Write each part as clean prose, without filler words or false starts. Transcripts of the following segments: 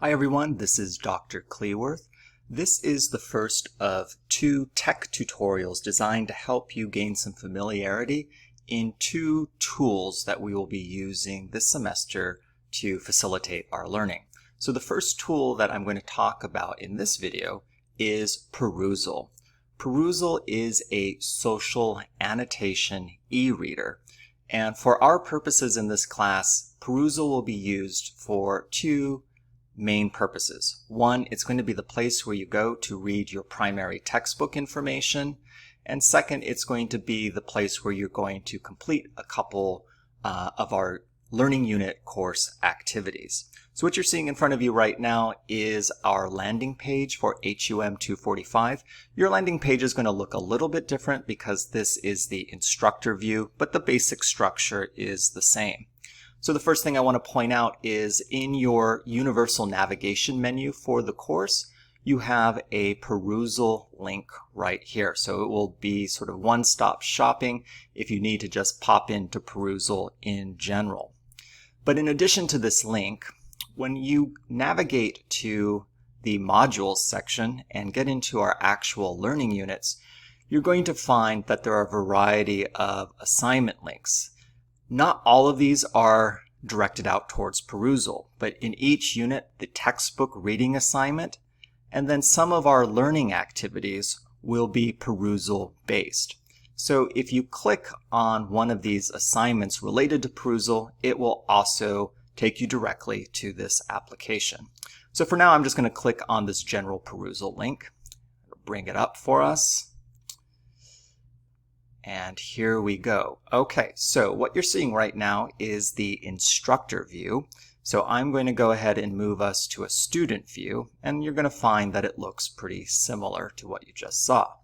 Hi everyone, this is Dr. Cleworth. This is the first of two tech tutorials designed to help you gain some familiarity in two tools that we will be using this semester to facilitate our learning. So the first tool that I'm going to talk about in this video is Perusall. Perusall is a social annotation e-reader, and for our purposes in this class, Perusall will be used for two main purposes. One, it's going to be the place where you go to read your primary textbook information. And second, it's going to be the place where you're going to complete a couple of our learning unit course activities. So what you're seeing in front of you right now is our landing page for HUM 245. Your landing page is going to look a little bit different because this is the instructor view, but the basic structure is the same. So the first thing I want to point out is in your universal navigation menu for the course, you have a Perusall link right here. So it will be sort of one-stop shopping if you need to just pop into Perusall in general. But in addition to this link, when you navigate to the modules section and get into our actual learning units, you're going to find that there are a variety of assignment links. Not all of these are directed out towards Perusall, but in each unit, the textbook reading assignment, and then some of our learning activities will be Perusall based. So if you click on one of these assignments related to Perusall, it will also take you directly to this application. So for now, I'm just going to click on this general Perusall link. It'll bring it up for us. And here we go. Okay, so what you're seeing right now is the instructor view. So I'm going to go ahead and move us to a student view, and you're going to find that it looks pretty similar to what you just saw.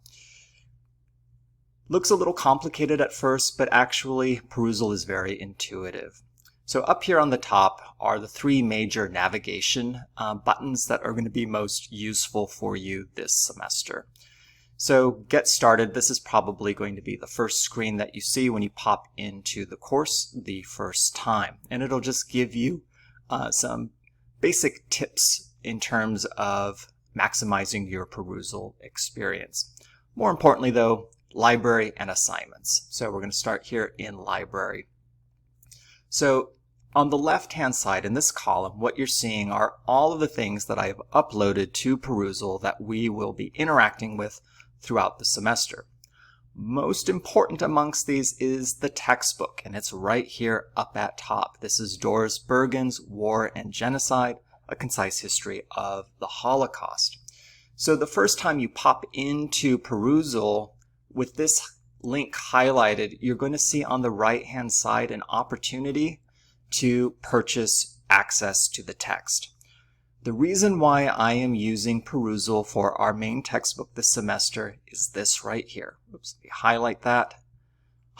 Looks a little complicated at first, but actually Perusall is very intuitive. So up here on the top are the three major navigation buttons that are going to be most useful for you this semester. So get started. This is probably going to be the first screen that you see when you pop into the course the first time. And it'll just give you some basic tips in terms of maximizing your Perusall experience. More importantly though, library and assignments. So we're going to start here in library. So on the left-hand side in this column, what you're seeing are all of the things that I have uploaded to Perusall that we will be interacting with throughout the semester. Most important amongst these is the textbook, and it's right here up at top. This is Doris Bergen's War and Genocide, A Concise History of the Holocaust. So the first time you pop into Perusall with this link highlighted, you're going to see on the right-hand side an opportunity to purchase access to the text. The reason why I am using Perusall for our main textbook this semester is this right here. Oops, let me highlight that.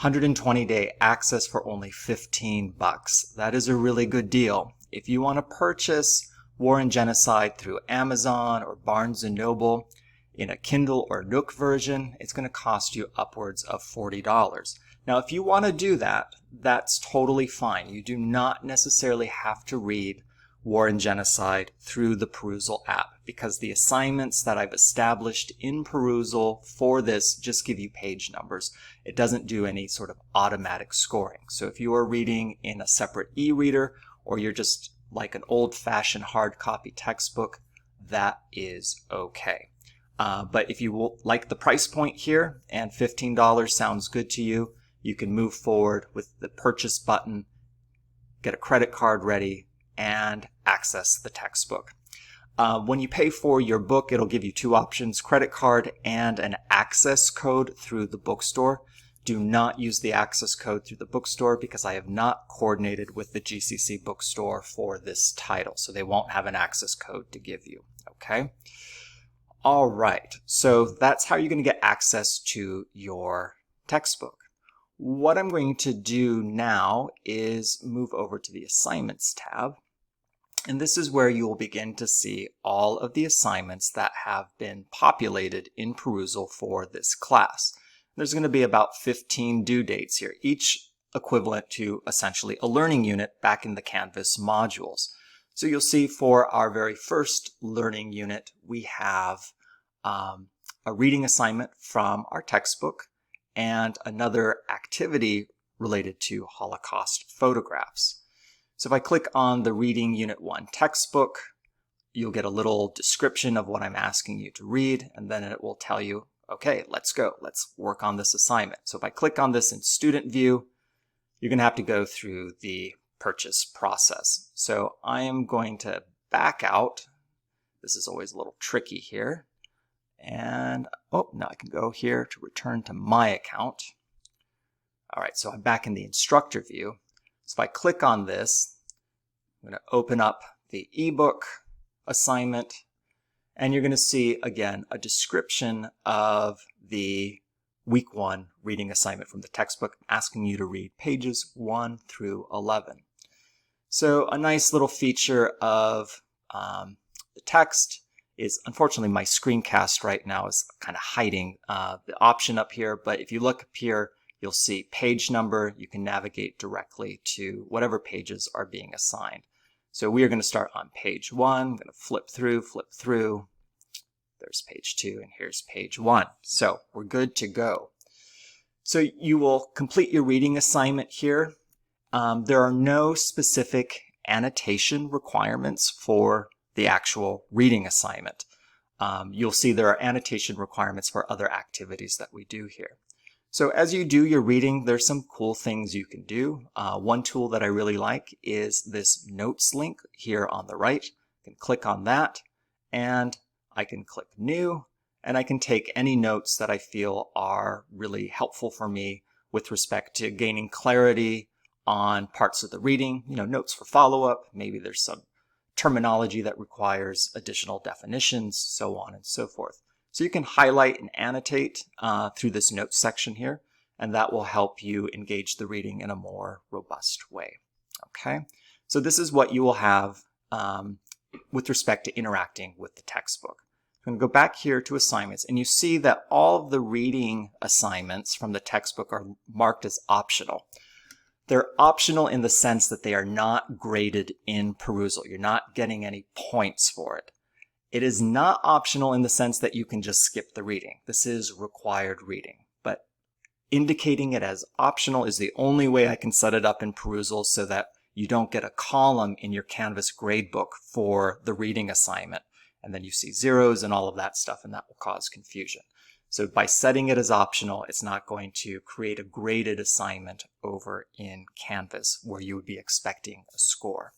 120-day access for only $15. That is a really good deal. If you want to purchase War and Genocide through Amazon or Barnes & Noble in a Kindle or Nook version, it's going to cost you upwards of $40. Now, if you want to do that, that's totally fine. You do not necessarily have to read War and Genocide through the Perusall app because the assignments that I've established in Perusall for this just give you page numbers. It doesn't do any sort of automatic scoring. So if you are reading in a separate e-reader or you're just like an old-fashioned hard copy textbook, that is okay. But if you like the price point here and $15 sounds good to you, you can move forward with the purchase button, get a credit card ready, and access the textbook. When you pay for your book, it'll give you two options, credit card and an access code through the bookstore. Do not use the access code through the bookstore because I have not coordinated with the GCC bookstore for this title, so they won't have an access code to give you, okay? All right, so that's how you're going to get access to your textbook. What I'm going to do now is move over to the Assignments tab. And this is where you will begin to see all of the assignments that have been populated in Perusall for this class. There's going to be about 15 due dates here, each equivalent to essentially a learning unit back in the Canvas modules. So you'll see for our very first learning unit, we have a reading assignment from our textbook and another activity related to Holocaust photographs. So if I click on the Reading Unit 1 textbook, you'll get a little description of what I'm asking you to read, and then it will tell you, okay, let's go. Let's work on this assignment. So if I click on this in Student View, you're going to have to go through the purchase process. So I am going to back out. This is always a little tricky here. And, oh, now I can go here to return to my account. All right, so I'm back in the instructor view. So if I click on this, I'm going to open up the ebook assignment, and you're going to see, again, a description of the Week 1 reading assignment from the textbook, asking you to read pages 1 through 11. So a nice little feature of the text is, unfortunately, my screencast right now is kind of hiding the option up here, but if you look up here, you'll see page number. You can navigate directly to whatever pages are being assigned. So we are going to start on page 1. I'm going to flip through. There's page 2, and here's page 1. So we're good to go. So you will complete your reading assignment here. There are no specific annotation requirements for the actual reading assignment. You'll see there are annotation requirements for other activities that we do here. So as you do your reading, there's some cool things you can do. One tool that I really like is this notes link here on the right. I can click on that, and I can click New, and I can take any notes that I feel are really helpful for me with respect to gaining clarity on parts of the reading, notes for follow-up. Maybe there's some terminology that requires additional definitions, so on and so forth. So you can highlight and annotate through this notes section here, and that will help you engage the reading in a more robust way. Okay, so this is what you will have with respect to interacting with the textbook. I'm going to go back here to assignments, and you see that all of the reading assignments from the textbook are marked as optional. They're optional in the sense that they are not graded in Perusall. You're not getting any points for it. It is not optional in the sense that you can just skip the reading. This is required reading, but indicating it as optional is the only way I can set it up in Perusall so that you don't get a column in your Canvas gradebook for the reading assignment, and then you see zeros and all of that stuff, and that will cause confusion. So by setting it as optional, it's not going to create a graded assignment over in Canvas where you would be expecting a score.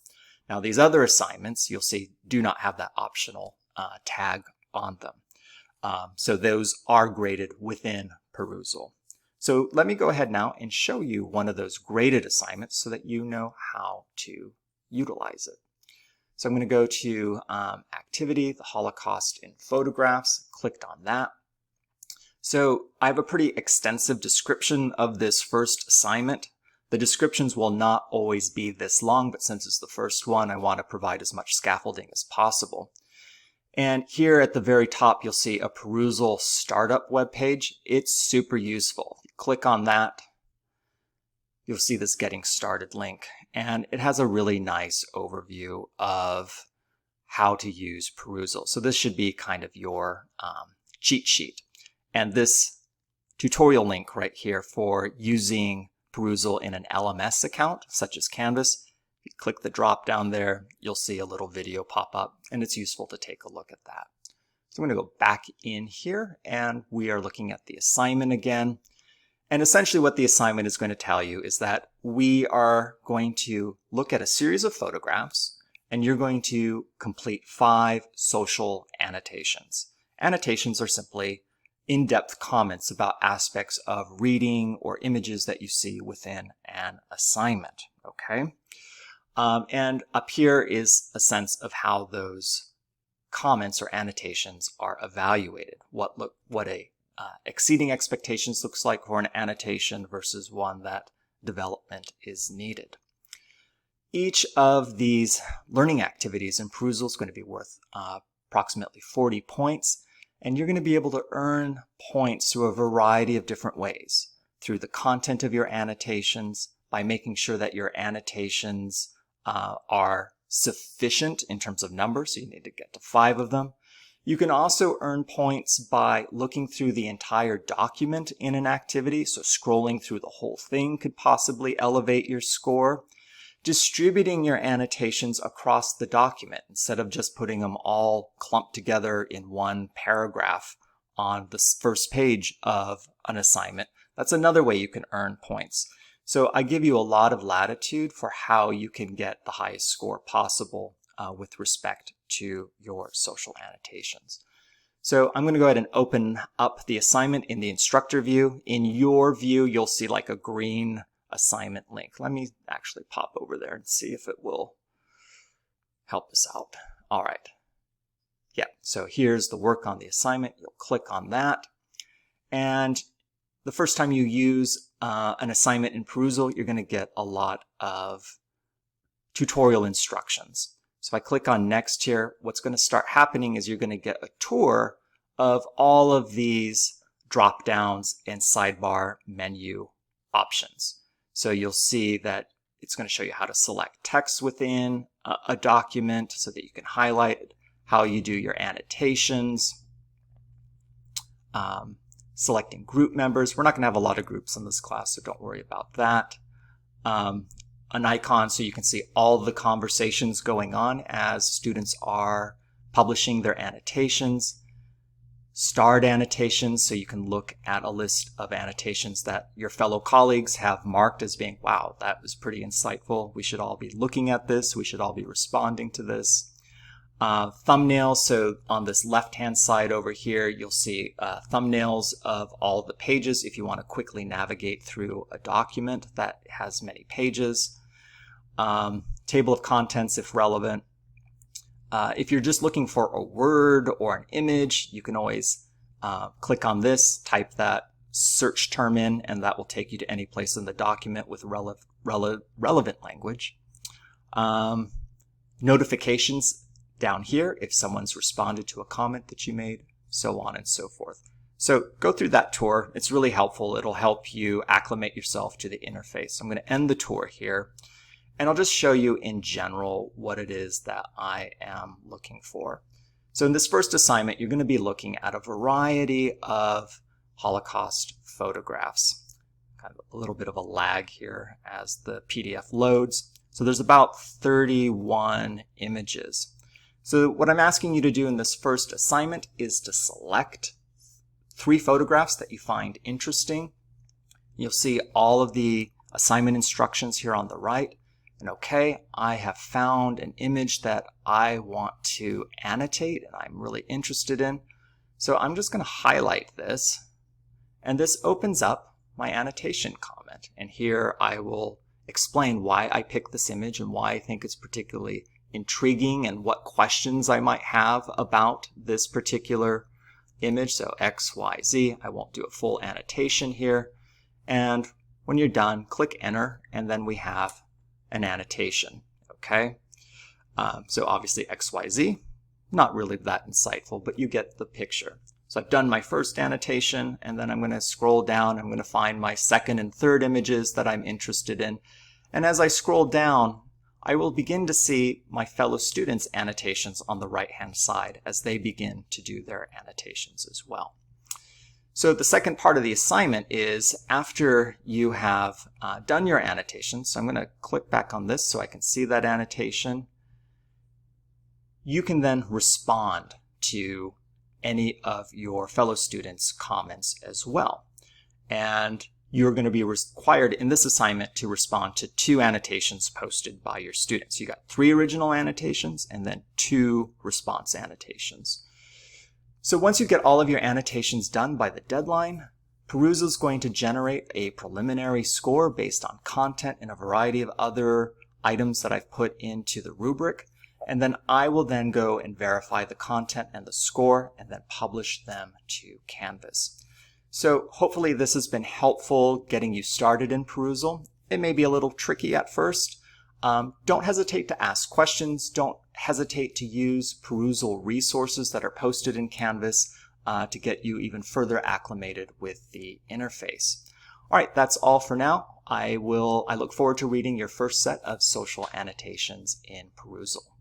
Now these other assignments, you'll see, do not have that optional tag on them. So those are graded within Perusall. So let me go ahead now and show you one of those graded assignments so that you know how to utilize it. So I'm going to go to Activity, the Holocaust in Photographs, clicked on that. So I have a pretty extensive description of this first assignment. The descriptions will not always be this long, but since it's the first one, I want to provide as much scaffolding as possible. And here at the very top, you'll see a Perusall startup web page. It's super useful. You click on that, you'll see this Getting Started link, and it has a really nice overview of how to use Perusall. So this should be kind of your cheat sheet. And this tutorial link right here for using Perusall in an LMS account, such as Canvas, if you click the drop down there, you'll see a little video pop up, and it's useful to take a look at that. So I'm going to go back in here, and we are looking at the assignment again. And essentially what the assignment is going to tell you is that we are going to look at a series of photographs, and you're going to complete 5 social annotations. Annotations are simply in-depth comments about aspects of reading or images that you see within an assignment, okay? And up here is a sense of how those comments or annotations are evaluated. What exceeding expectations looks like for an annotation versus one that development is needed. Each of these learning activities in Perusall is going to be worth approximately 40 points. And you're going to be able to earn points through a variety of different ways. Through the content of your annotations, by making sure that your annotations are sufficient in terms of numbers, so you need to get to 5 of them. You can also earn points by looking through the entire document in an activity, so scrolling through the whole thing could possibly elevate your score. Distributing your annotations across the document instead of just putting them all clumped together in one paragraph on the first page of an assignment. That's another way you can earn points. So I give you a lot of latitude for how you can get the highest score possible with respect to your social annotations. So I'm going to go ahead and open up the assignment in the instructor view. In your view, you'll see like a green assignment link. Let me actually pop over there and see if it will help us out. All right. Yeah, so here's the work on the assignment. You'll click on that. And the first time you use an assignment in Perusall, you're going to get a lot of tutorial instructions. So if I click on next here, what's going to start happening is you're going to get a tour of all of these drop downs and sidebar menu options. So you'll see that it's going to show you how to select text within a document so that you can highlight how you do your annotations, selecting group members. We're not going to have a lot of groups in this class, so don't worry about that. An icon so you can see all the conversations going on as students are publishing their annotations. Starred annotations so you can look at a list of annotations that your fellow colleagues have marked as being, wow, that was pretty insightful. We should all be looking at this. We should all be responding to this. Thumbnails, so on this left-hand side over here, you'll see thumbnails of all the pages if you want to quickly navigate through a document that has many pages. Table of contents if relevant. If you're just looking for a word or an image, you can always click on this, type that search term in, and that will take you to any place in the document with relevant language. Notifications down here if someone's responded to a comment that you made, so on and so forth. So go through that tour. It's really helpful. It'll help you acclimate yourself to the interface. I'm going to end the tour here, and I'll just show you in general what it is that I am looking for. So in this first assignment, you're going to be looking at a variety of Holocaust photographs. Kind of a little bit of a lag here as the PDF loads. So there's about 31 images. So what I'm asking you to do in this first assignment is to select 3 photographs that you find interesting. You'll see all of the assignment instructions here on the right. And okay, I have found an image that I want to annotate and I'm really interested in. So I'm just going to highlight this, and this opens up my annotation comment. And here I will explain why I picked this image and why I think it's particularly intriguing and what questions I might have about this particular image. So X, Y, Z. I won't do a full annotation here. And when you're done, click enter, and then we have an annotation. Okay. So obviously X, Y, Z, not really that insightful, but you get the picture. So I've done my first annotation, and then I'm going to scroll down. I'm going to find my second and third images that I'm interested in. And as I scroll down, I will begin to see my fellow students' annotations on the right-hand side as they begin to do their annotations as well. So the second part of the assignment is after you have done your annotation, so I'm going to click back on this so I can see that annotation, you can then respond to any of your fellow students' comments as well. And you're going to be required in this assignment to respond to 2 annotations posted by your students. You got 3 original annotations and then 2 response annotations. So once you get all of your annotations done by the deadline, Perusall is going to generate a preliminary score based on content and a variety of other items that I've put into the rubric. And then I will then go and verify the content and the score and then publish them to Canvas. So hopefully this has been helpful getting you started in Perusall. It may be a little tricky at first. Don't hesitate to ask questions. Don't hesitate to use Perusall resources that are posted in Canvas to get you even further acclimated with the interface. All right, that's all for now. I look forward to reading your first set of social annotations in Perusall.